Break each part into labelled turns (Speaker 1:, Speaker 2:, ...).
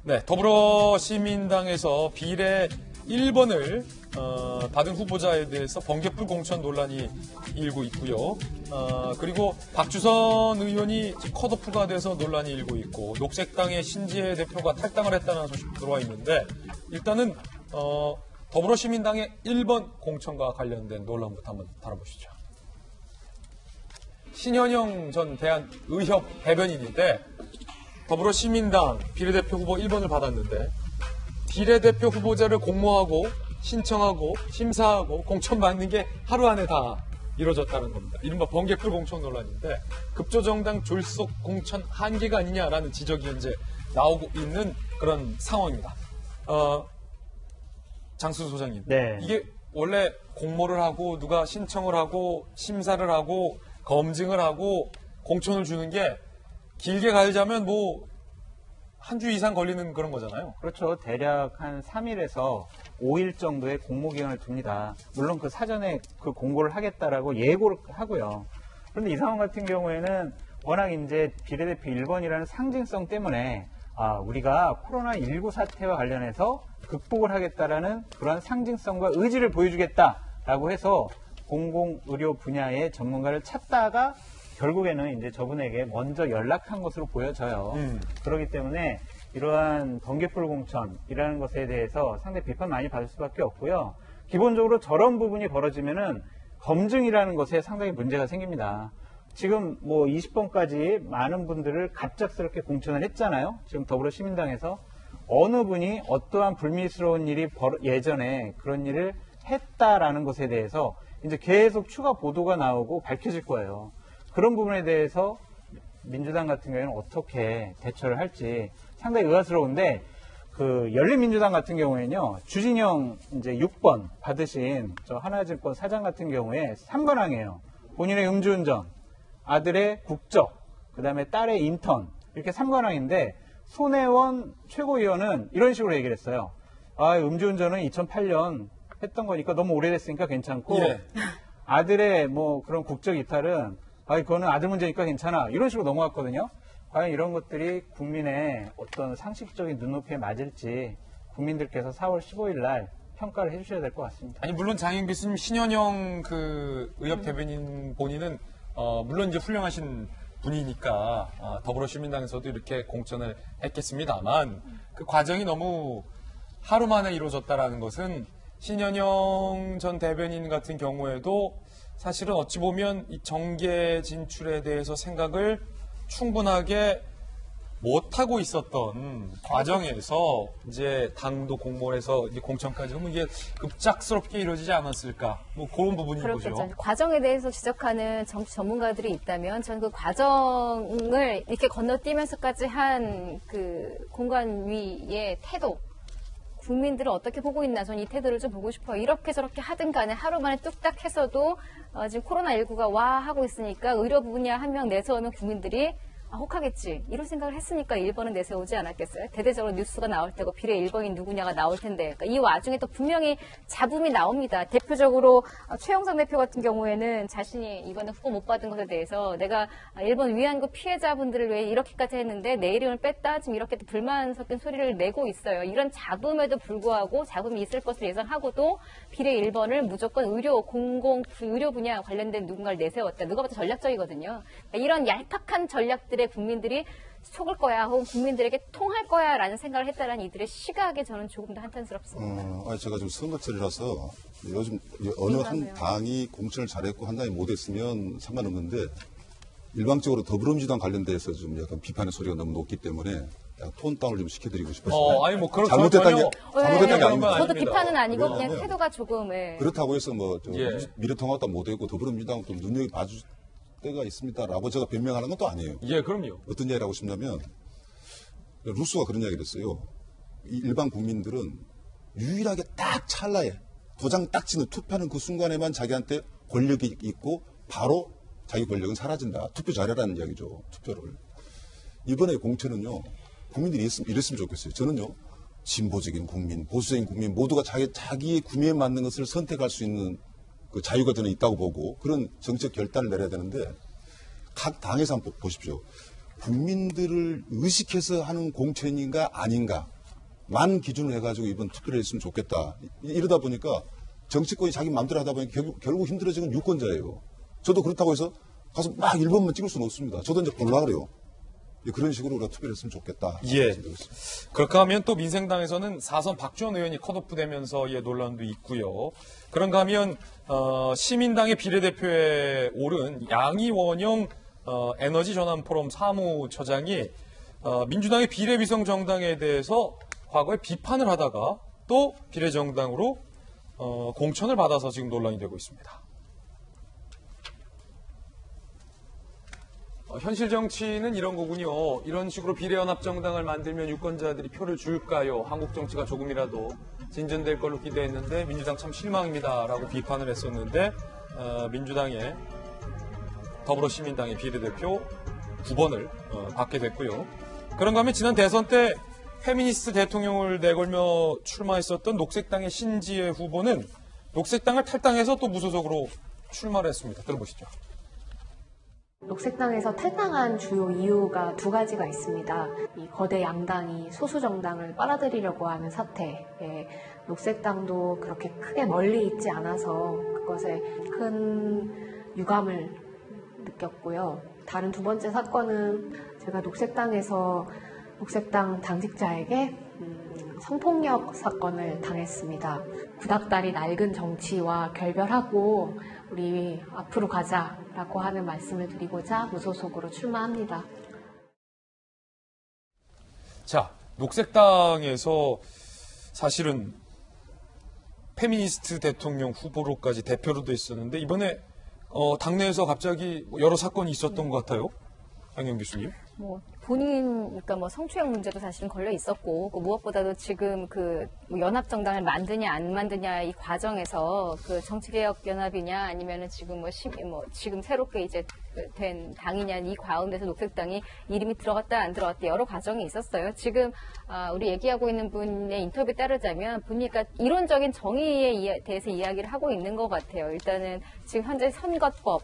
Speaker 1: 네, 더불어시민당에서 비례 1번을 받은 후보자에 대해서 번개불 공천 논란이 일고 있고요. 그리고 박주선 의원이 컷오프가 돼서 논란이 일고 있고 녹색당의 신지혜 대표가 탈당을 했다는 소식 들어와 있는데 일단은 더불어시민당의 1번 공천과 관련된 논란부터 한번 다뤄보시죠. 신현영 전 대한의협 대변인인데 더불어시민당 비례대표 후보 1번을 받았는데 비례대표 후보자를 공모하고 신청하고 심사하고 공천받는 게 하루 안에 다 이루어졌다는 겁니다. 이른바 번개불 공천 논란인데 급조정당 졸속 공천 한계가 아니냐라는 지적이 현재 나오고 있는 그런 상황입니다. 장수 소장님,
Speaker 2: 네.
Speaker 1: 이게 원래 공모를 하고 누가 신청을 하고 심사를 하고 검증을 하고 공천을 주는 게 길게 가자면 뭐 한 주 이상 걸리는 그런 거잖아요.
Speaker 2: 그렇죠. 대략 한 3일에서 5일 정도의 공모 기간을 둡니다. 물론 그 사전에 그 공고를 하겠다라고 예고를 하고요. 그런데 이 상황 같은 경우에는 워낙 이제 비례대표 1번이라는 상징성 때문에 우리가 코로나19 사태와 관련해서 극복을 하겠다라는 그런 상징성과 의지를 보여주겠다라고 해서 공공의료 분야의 전문가를 찾다가 결국에는 이제 저분에게 먼저 연락한 것으로 보여져요. 그렇기 때문에 이러한 번개불 공천이라는 것에 대해서 상당히 비판 많이 받을 수밖에 없고요. 기본적으로 저런 부분이 벌어지면은 검증이라는 것에 상당히 문제가 생깁니다. 지금 뭐 20번까지 많은 분들을 갑작스럽게 공천을 했잖아요. 지금 더불어시민당에서 어느 분이 어떠한 불미스러운 일이 예전에 그런 일을 했다라는 것에 대해서 이제 계속 추가 보도가 나오고 밝혀질 거예요. 그런 부분에 대해서 민주당 같은 경우에는 어떻게 대처를 할지 상당히 의아스러운데 그 열린민주당 같은 경우에는요. 주진영 이제 6번 받으신 저 하나증권 사장 같은 경우에 3관왕이에요. 본인의 음주운전, 아들의 국적, 그다음에 딸의 인턴 이렇게 3관왕인데 손혜원 최고위원은 이런 식으로 얘기를 했어요. 음주운전은 2008년 했던 거니까 너무 오래됐으니까 괜찮고
Speaker 1: 예.
Speaker 2: 아들의 뭐 그런 국적 이탈은 그거는 아들 문제니까 괜찮아. 이런 식으로 넘어갔거든요. 과연 이런 것들이 국민의 어떤 상식적인 눈높이에 맞을지 국민들께서 4월 15일 날 평가를 해주셔야 될 것 같습니다.
Speaker 1: 아니 물론 장인 교수님 신현영 그 의협 대변인 본인은 물론 이제 훌륭하신 분이니까 더불어시민당에서도 이렇게 공천을 했겠습니다만 그 과정이 너무 하루 만에 이루어졌다라는 것은 신현영 전 대변인 같은 경우에도 사실은 어찌 보면 이 정계 진출에 대해서 생각을 충분하게 못하고 있었던 과정에서 이제 당도 공모해서 이제 공천까지 하면 이게 급작스럽게 이루어지지 않았을까 뭐 그런 부분인
Speaker 3: 그렇겠죠.
Speaker 1: 거죠.
Speaker 3: 과정에 대해서 지적하는 정치 전문가들이 있다면 저는 그 과정을 이렇게 건너뛰면서까지 한 그 공관위의 태도 국민들은 어떻게 보고 있나 저는 이 태도를 좀 보고 싶어요. 이렇게 저렇게 하든 간에 하루 만에 뚝딱 해서도 지금 코로나19가 와 하고 있으니까 의료 분야 한 명 내세우면 국민들이 혹하겠지. 이런 생각을 했으니까 1번은 내세우지 않았겠어요. 대대적으로 뉴스가 나올 테고 비례 1번이 누구냐가 나올 텐데 그러니까 이 와중에 또 분명히 잡음이 나옵니다. 대표적으로 최영선 대표 같은 경우에는 자신이 이번에 후보 못 받은 것에 대해서 내가 1번 위안부 피해자분들을 왜 이렇게까지 했는데 내 이름을 뺐다 지금 이렇게 또 불만 섞인 소리를 내고 있어요. 이런 잡음에도 불구하고 잡음이 있을 것을 예상하고도 비례 1번을 무조건 의료 분야 관련된 누군가를 내세웠다. 누가 봐도 전략적이거든요. 그러니까 이런 얄팍한 전략들의 국민들이 속을 거야 혹은 국민들에게 통할 거야 라는 생각을 했다라는 이들의 시각에 저는 조금 더 한탄스럽습니다.
Speaker 4: 제가 지금 선거철이라서 요즘 어느 한 당이 공천을 잘했고 한 당이 못했으면 상관없는데 일방적으로 더불어민주당 관련돼서 좀 약간 비판의 소리가 너무 높기 때문에 톤 다운을 좀 시켜드리고 싶었어요.
Speaker 1: 아니 뭐 그런
Speaker 4: 잘못했다는 게 아닙니다.
Speaker 3: 저도 비판은 아니고 그냥 태도가 조금
Speaker 4: 그렇다고 해서 미래통합도 못했고 더불어민주당은 또 눈여겨 봐줄 때가 있습니다라고 제가 변명하는 건 또 아니에요.
Speaker 1: 예, 그럼요.
Speaker 4: 어떤 이야기를 하고 싶냐면 루소가 그런 이야기를 했어요. 일반 국민들은 유일하게 딱 찰나에 도장 딱 찍는 투표하는 그 순간에만 자기한테 권력이 있고 바로 자기 권력은 사라진다. 투표 잘해라는 이야기죠. 투표를. 이번에 공천은요. 국민들이 이랬으면 좋겠어요. 저는요. 진보적인 국민, 보수적인 국민 모두가 자기의 구미에 맞는 것을 선택할 수 있는 그 자유가 저는 있다고 보고 그런 정책 결단을 내려야 되는데 각 당에서 한번 보십시오. 국민들을 의식해서 하는 공천인가 아닌가 만 기준으로 해가지고 이번 투표를 했으면 좋겠다. 이러다 보니까 정치권이 자기 마음대로 하다 보니까 결국 힘들어지는 유권자예요. 저도 그렇다고 해서 가서 막 1번만 찍을 수는 없습니다. 저도 이제 볼라 그래요. 그런 식으로 우리가 투표를 했으면 좋겠다.
Speaker 1: 예. 그렇게 하면 또 민생당에서는 4선 박지원 의원이 컷오프되면서 논란도 있고요. 그런가 하면 시민당의 비례대표에 오른 양이원영 에너지전환포럼 사무처장이 민주당의 비례위성정당에 대해서 과거에 비판을 하다가 또 비례정당으로 공천을 받아서 지금 논란이 되고 있습니다. 현실 정치는 이런 거군요. 이런 식으로 비례연합정당을 만들면 유권자들이 표를 줄까요? 한국 정치가 조금이라도 진전될 걸로 기대했는데 민주당 참 실망입니다라고 비판을 했었는데 민주당의 더불어시민당의 비례대표 9번을 받게 됐고요. 그런가 하면 지난 대선 때 페미니스트 대통령을 내걸며 출마했었던 녹색당의 신지혜 후보는 녹색당을 탈당해서 또 무소속으로 출마를 했습니다. 들어보시죠.
Speaker 5: 녹색당에서 탈당한 주요 이유가 두 가지가 있습니다. 이 거대 양당이 소수 정당을 빨아들이려고 하는 사태에 녹색당도 그렇게 크게 멀리 있지 않아서 그것에 큰 유감을 느꼈고요. 다른 두 번째 사건은 제가 녹색당에서 녹색당 당직자에게 성폭력 사건을 당했습니다. 구닥다리 낡은 정치와 결별하고 우리 앞으로 가자라고 하는 말씀을 드리고자 무소속으로 출마합니다.
Speaker 1: 자, 녹색당에서 사실은 페미니스트 대통령 후보로까지 대표로도 있었는데 이번에 당내에서 갑자기 여러 사건이 있었던 것 같아요. 양현 교수님.
Speaker 3: 그러니까 성추행 문제도 사실은 걸려 있었고, 무엇보다도 지금 뭐 연합정당을 만드냐 안 만드냐 이 과정에서 정치개혁연합이냐 아니면은 지금 지금 새롭게 이제 된 당이냐 이 가운데서 녹색당이 이름이 들어갔다 안 들어갔다 여러 과정이 있었어요. 지금 우리 얘기하고 있는 분의 인터뷰에 따르자면 보니까 이론적인 정의에 대해서 이야기를 하고 있는 것 같아요. 일단은 지금 현재 선거법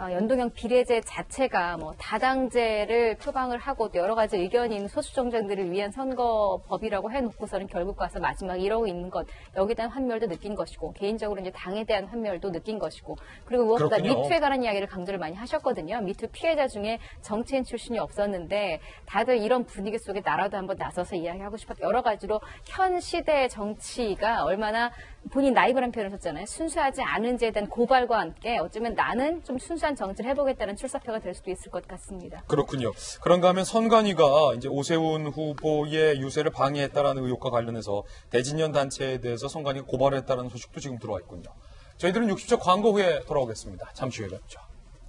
Speaker 3: 연동형 비례제 자체가 다당제를 표방을 하고 또 여러 가지 의견이 있는 소수정당들을 위한 선거법이라고 해놓고서는 결국 가서 마지막 이러고 있는 것 여기에 대한 환멸도 느낀 것이고 개인적으로 이제 당에 대한 환멸도 느낀 것이고 그리고 무엇보다
Speaker 1: 그렇군요.
Speaker 3: 미투에 관한 이야기를 강조를 많이 하셨거든요. 미투 피해자 중에 정치인 출신이 없었는데 다들 이런 분위기 속에 나라도 한번 나서서 이야기하고 싶었다. 여러 가지로 현 시대의 정치가 얼마나 본인 나이브란 표현을 썼잖아요. 순수하지 않은지에 대한 고발과 함께 어쩌면 나는 좀 순수한 정치를 해보겠다는 출사표가 될 수도 있을 것 같습니다.
Speaker 1: 그렇군요. 그런가 하면 선관위가 이제 오세훈 후보의 유세를 방해했다라는 의혹과 관련해서 대진년 단체에 대해서 선관위가 고발을 했다는 소식도 지금 들어와 있군요. 저희들은 60초 광고 후에 돌아오겠습니다. 잠시 후에 뵙죠.